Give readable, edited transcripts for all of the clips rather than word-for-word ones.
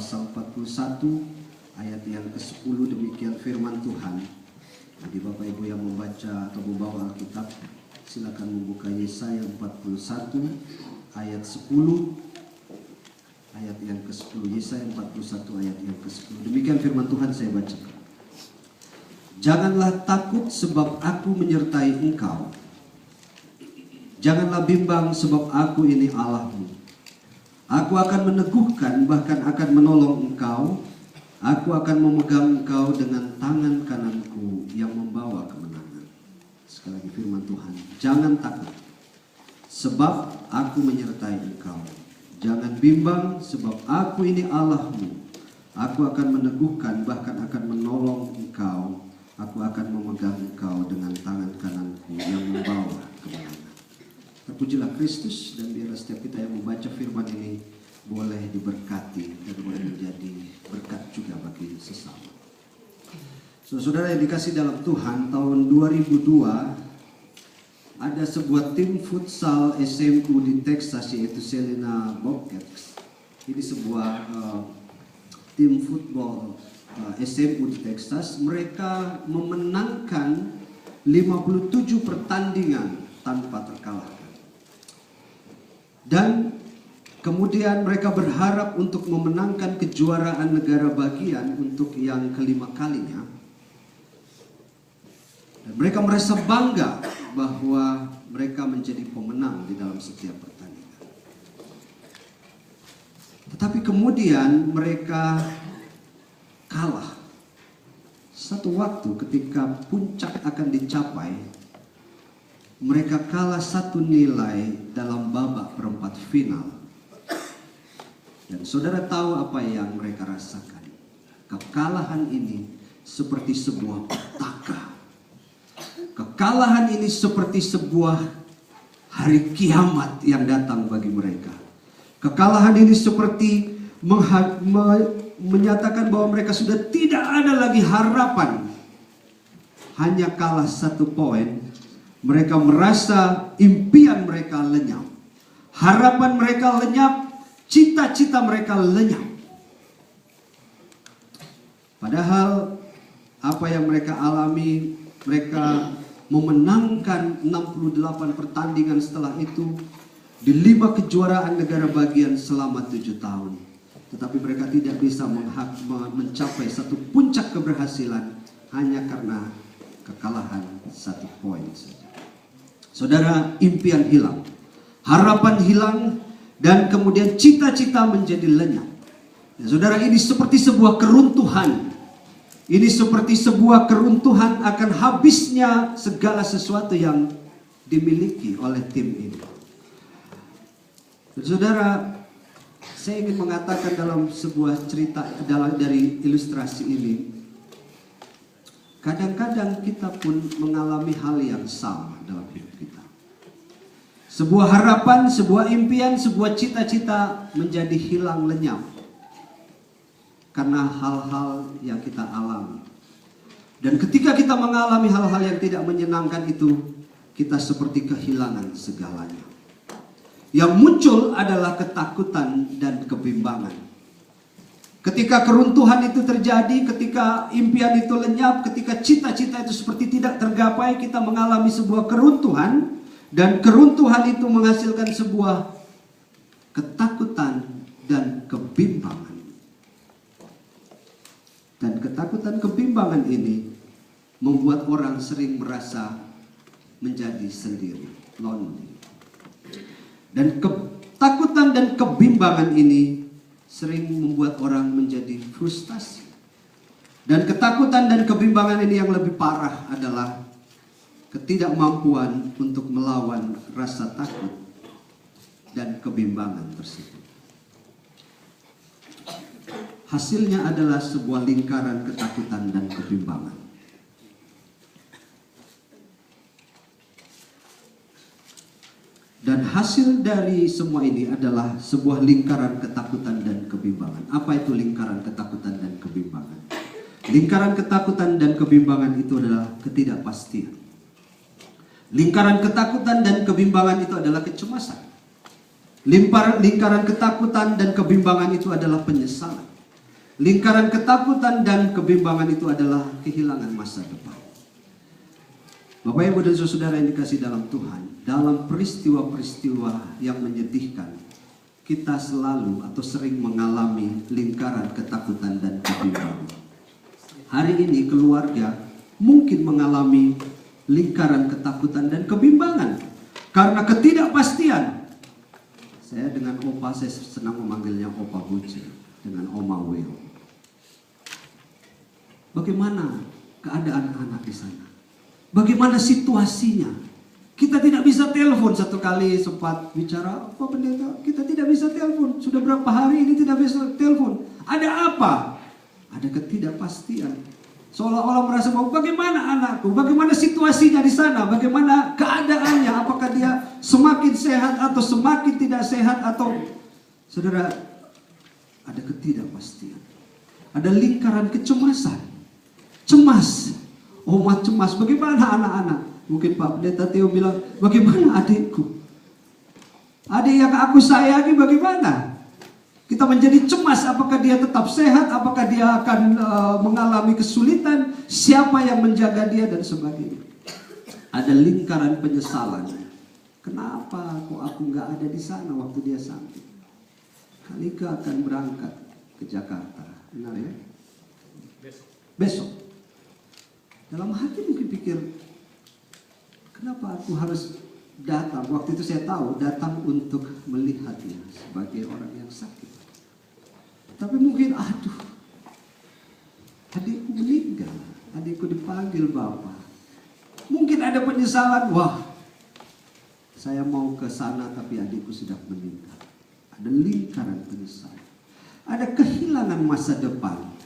pasal 41 ayat yang ke-10, demikian firman Tuhan. Jadi Bapak Ibu yang membaca atau membawa Alkitab, silakan membuka Yesaya 41 ayat 10, ayat yang ke-10. Yesaya 41 ayat yang ke-10. Demikian firman Tuhan, saya bacakan. Janganlah takut sebab aku menyertai engkau. Janganlah bimbang sebab aku ini Allahmu. Aku akan meneguhkan, bahkan akan menolong engkau. Aku akan memegang engkau dengan tangan kananku yang membawa kemenangan. Sekali lagi firman Tuhan. Jangan takut sebab aku menyertai engkau. Jangan bimbang sebab aku ini Allahmu. Aku akan meneguhkan, bahkan akan menolong engkau. Aku akan memegang engkau dengan tangan kananku yang membawa kemenangan. Terpujilah Kristus, dan biarlah setiap kita yang membaca firman ini boleh diberkati dan boleh menjadi berkat juga bagi sesama. Saudara yang dikasih dalam Tuhan, tahun 2002 ada sebuah tim futsal SMU di Texas, yaitu Celina Bobcats. Ini sebuah tim football SMU di Texas. Mereka memenangkan 57 pertandingan tanpa terkalahkan. Dan kemudian mereka berharap untuk memenangkan kejuaraan negara bagian untuk yang kelima kalinya. Dan mereka merasa bangga bahwa mereka menjadi pemenang di dalam setiap pertandingan. Tetapi kemudian mereka kalah. Satu waktu ketika puncak akan dicapai, mereka kalah satu nilai dalam babak perempat final. Dan saudara tahu apa yang mereka rasakan. Kekalahan ini seperti sebuah petaka. Kekalahan ini seperti sebuah hari kiamat yang datang bagi mereka. Kekalahan ini seperti menyatakan bahwa mereka sudah tidak ada lagi harapan. Hanya kalah 1 poin. Mereka merasa impian mereka lenyap. Harapan mereka lenyap. Cita-cita mereka lenyap. Padahal apa yang mereka alami, mereka memenangkan 68 pertandingan setelah itu di 5 kejuaraan negara bagian selama 7 tahun. Tetapi mereka tidak bisa mencapai satu puncak keberhasilan hanya karena kekalahan 1 poin saja. Saudara, impian hilang, harapan hilang, dan kemudian cita-cita menjadi lenyap. Ya, saudara, ini seperti sebuah keruntuhan. Ini seperti sebuah keruntuhan akan habisnya segala sesuatu yang dimiliki oleh tim ini. Saudara, saya ingin mengatakan dalam sebuah cerita dari ilustrasi ini, kadang-kadang kita pun mengalami hal yang sama dalam hidup kita. Sebuah harapan, sebuah impian, sebuah cita-cita menjadi hilang lenyap karena hal-hal yang kita alami. Dan ketika kita mengalami hal-hal yang tidak menyenangkan itu, kita seperti kehilangan segalanya. Yang muncul adalah ketakutan dan kebimbangan. Ketika keruntuhan itu terjadi, ketika impian itu lenyap, ketika cita-cita itu seperti tidak tergapai, kita mengalami sebuah keruntuhan. Dan keruntuhan itu menghasilkan sebuah ketakutan dan kebimbangan. Dan ketakutan kebimbangan ini membuat orang sering merasa menjadi sendiri, lonely. Dan ketakutan dan kebimbangan ini sering membuat orang menjadi frustasi. Dan ketakutan dan kebimbangan ini yang lebih parah adalah ketidakmampuan untuk melawan rasa takut dan kebimbangan tersebut. Hasilnya adalah sebuah lingkaran ketakutan dan kebimbangan. Dan hasil dari semua ini adalah sebuah lingkaran ketakutan dan kebimbangan. Apa itu lingkaran ketakutan dan kebimbangan? Lingkaran ketakutan dan kebimbangan itu adalah ketidakpastian. Lingkaran ketakutan dan kebimbangan itu adalah kecemasan. Lingkaran ketakutan dan kebimbangan itu adalah penyesalan. Lingkaran ketakutan dan kebimbangan itu adalah kehilangan masa depan. Bapak Ibu dan Saudara yang dikasihi dalam Tuhan, dalam peristiwa-peristiwa yang menyedihkan, kita selalu atau sering mengalami lingkaran ketakutan dan kebimbangan. Hari ini keluarga mungkin mengalami lingkaran ketakutan dan kebimbangan karena ketidakpastian. Saya dengan Opa, saya senang memanggilnya Opa Buce, dengan Oma Will. Bagaimana keadaan anak di sana? Bagaimana situasinya? Kita tidak bisa telepon. Satu kali sempat bicara, Pak Pendeta, kita tidak bisa telepon. Sudah berapa hari ini tidak bisa telepon. Ada apa? Ada ketidakpastian. Seolah-olah merasa bahwa bagaimana anakku, bagaimana situasinya di sana, bagaimana keadaannya, apakah dia semakin sehat atau semakin tidak sehat, atau saudara, ada ketidakpastian. Ada lingkaran kecemasan. Cemas. Oma cemas, bagaimana anak-anak? Mungkin Pak Pendeta Theo bilang, bagaimana adikku? Adik yang aku sayangi bagaimana? Kita menjadi cemas, apakah dia tetap sehat, apakah dia akan mengalami kesulitan, siapa yang menjaga dia, dan sebagainya. Ada lingkaran penyesalan. Kenapa kok aku nggak ada di sana waktu dia sakit? Kalika akan berangkat ke Jakarta, benar ya? Besok. Dalam hati mungkin pikir, kenapa aku harus datang? Waktu itu saya tahu datang untuk melihatnya sebagai orang yang sakit. Tapi mungkin, aduh, adikku meninggal, adikku dipanggil Bapak. Mungkin ada penyesalan, wah, saya mau ke sana tapi adikku sudah meninggal. Ada lingkaran penyesalan. Ada kehilangan masa depan.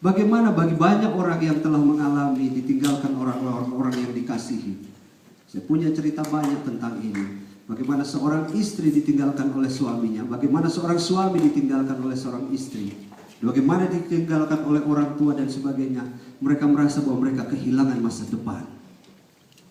Bagaimana bagi banyak orang yang telah mengalami ditinggalkan orang-orang yang dikasihi. Saya punya cerita banyak tentang ini. Bagaimana seorang istri ditinggalkan oleh suaminya, bagaimana seorang suami ditinggalkan oleh seorang istri, bagaimana ditinggalkan oleh orang tua dan sebagainya. Mereka merasa bahwa mereka kehilangan masa depan.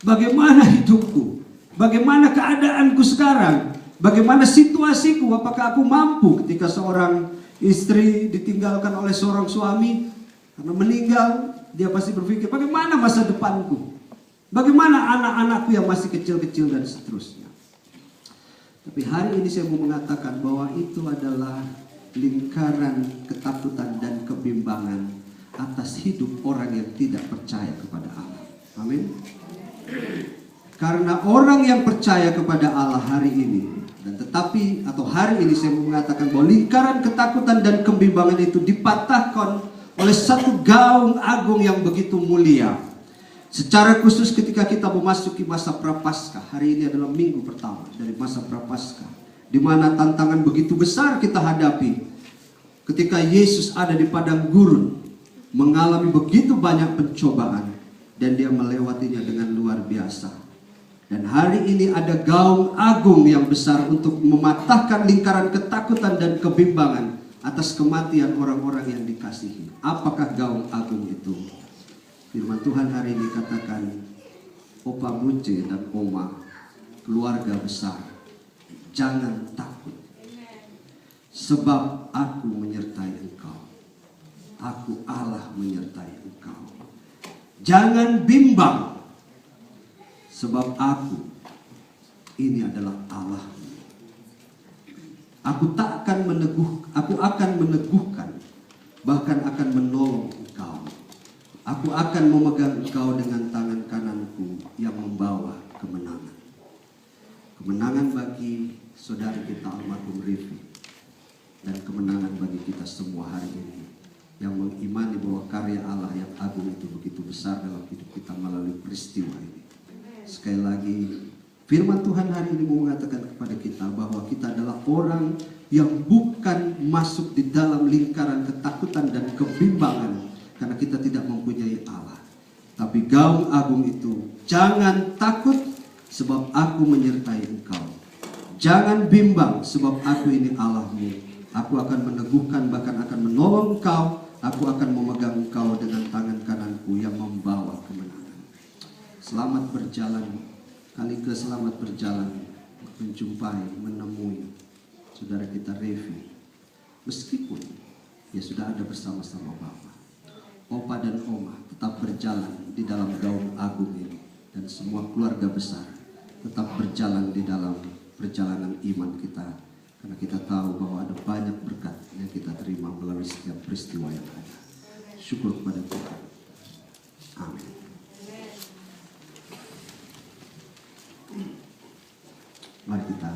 Bagaimana hidupku? Bagaimana keadaanku sekarang? Bagaimana situasiku? Apakah aku mampu? Ketika seorang istri ditinggalkan oleh seorang suami karena meninggal, dia pasti berpikir, bagaimana masa depanku? Bagaimana anak-anakku yang masih kecil-kecil dan seterusnya. Tapi hari ini saya mau mengatakan bahwa itu adalah lingkaran ketakutan dan kebimbangan atas hidup orang yang tidak percaya kepada Allah. Amin. Karena orang yang percaya kepada Allah hari ini, dan tetapi atau hari ini saya mau mengatakan bahwa lingkaran ketakutan dan kebimbangan itu dipatahkan oleh satu gaung agung yang begitu mulia. Secara khusus ketika kita memasuki masa Prapaskah, hari ini adalah minggu pertama dari masa Prapaskah, di mana tantangan begitu besar kita hadapi. Ketika Yesus ada di padang gurun, mengalami begitu banyak pencobaan, dan dia melewatinya dengan luar biasa. Dan hari ini ada gaung agung yang besar untuk mematahkan lingkaran ketakutan dan kebimbangan atas kematian orang-orang yang dikasihi. Apakah gaung agung itu? Firman Tuhan hari ini katakan, Opa Buce dan Oma, keluarga besar, jangan takut, sebab aku menyertai engkau. Aku Allah menyertai engkau. Jangan bimbang, sebab aku ini adalah Allah. Aku akan meneguhkan, bahkan akan menolong engkau. Aku akan memegang engkau dengan tangan kananku yang membawa kemenangan. Kemenangan bagi saudara kita almarhum Rifi, dan kemenangan bagi kita semua hari ini yang mengimani bahwa karya Allah yang agung itu begitu besar dalam hidup kita melalui peristiwa ini. Sekali lagi, firman Tuhan hari ini mau mengatakan kepada kita bahwa kita adalah orang yang bukan masuk di dalam lingkaran ketakutan dan kebimbangan karena kita tidak mempunyai Allah. Tapi gaung agung itu, jangan takut sebab aku menyertai engkau. Jangan bimbang sebab aku ini Allahmu. Aku akan meneguhkan, bahkan akan menolong engkau. Aku akan memegang engkau dengan tangan kananku yang membawa kemenangan. Selamat berjalan, selamat berjalan menjumpai, menemui saudara kita Revi. Meskipun ya sudah ada bersama-sama Bapa. Opa dan Oma tetap berjalan di dalam gaung agung ini, dan semua keluarga besar tetap berjalan di dalam perjalanan iman kita, karena kita tahu bahwa ada banyak berkat yang kita terima melalui setiap peristiwa yang ada. Syukur kepada Tuhan. Amin. Mari kita